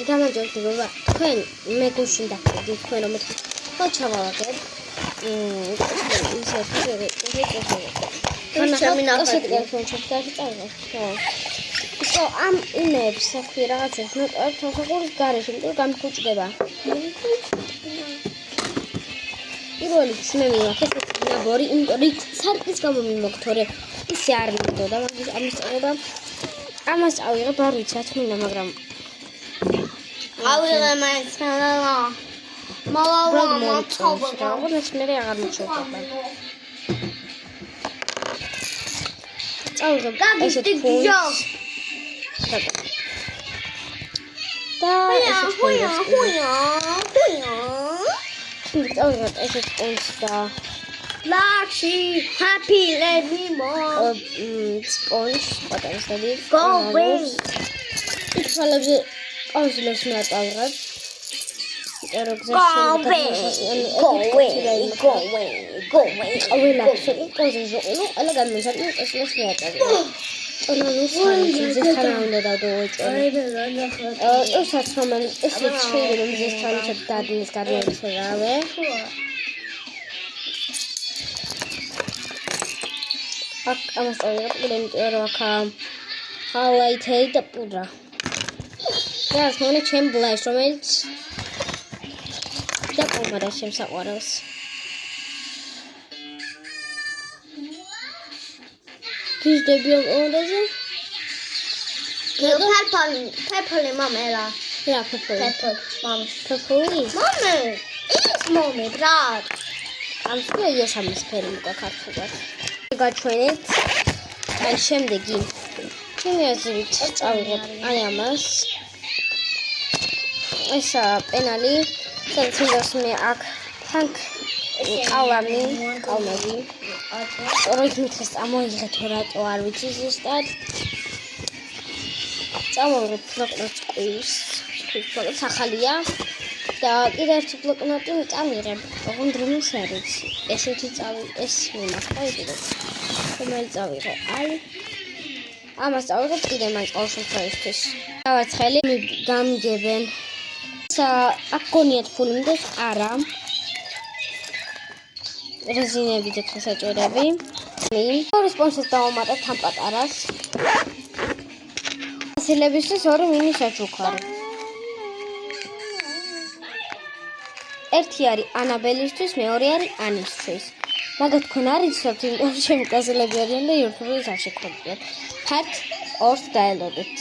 გამარჯობთ მეგობრებო, თქვენ მე გუშინ დაგხვდი თქვენ რომ ხო ჩავალაგებ ისე ამ იმებს საქმე რაღაცებს ნოტებს თოსაღურის გარეშე მეტყვი გამხუჭდება პირველი მე მივახეს ნაბორი იმიტომ სარკის გამო მიმოქთორე ისე არ მინდოდა მაგის ამის წევა ამას ავიღებ არ ვიცი რაც მინდა მაგრამ ავიღე მაინც მალავა მოწოვა როგორც მე აღარ მოწოვა წავიღებ ესეთ ფულს და ესეთ ფულს წავიღებ ესეთ ფულს და ლაქში happy let me more sponge პატარისები go away ითვალებზე ყავზილებს მე აწავიღებ go away ყველა კოზი ზოყო ყველა გამოსაკი ესლეს მე აწავიღებ ზესთან უნდა დავდოვეჭორი ესაც რომელიც ესეც შეიძლება რომ ზესთან ცოტა დადნის გადმოეცე რავე აქ ამას წავიღებ იმიტომ რომ აქ highlight-ი და პუდრა და ეს მოне ჩემ ბლაშ რომელიც და პომადა შემსაყვარავს გიზდები ამ პომადაზე purple მამელა რა purple მამე purple მამე ის მამე ბრატ ამ სულ სამისფერი მოკა ქართულად გაჩვენეთ აი შემდეგი ჩემი აზრით წავიღებ აი ამას ესა პენალი სადაც მინდოს მე აქ ფანკ კალმები სწორედ მითხეს წამოიღე თუ რატო არ ვიცი ზუსტად წამოვიღებ ბლოკნოტს კვირს ბლოკნოტს ახალია და კიდევ ერთი ბლოკნოტი წამიღებ ოღონდ რომელს არის ესეთი ეს მიმახვა იდეა რომელიც წავიღე აი ამას წავიღებ კიდე მან ყოველშემთხვევისთვის დავაცხელი გამიგებენ აქ გონიათ ფული მდეს არა რეზინები და საჭიროები ორი სპონსორს დავამატეთ ამ პატარას ასილებისთვის ორი მინი საჩუქარი ერთი არის ანაბელისთვის მეორე არის ანისთვის მაგათ თქვენ არ იცნობთ იმ ჩემი კაზელები არიან და იურთუბის არ შეგხვდეთ ფართ ორს დაელოდეთ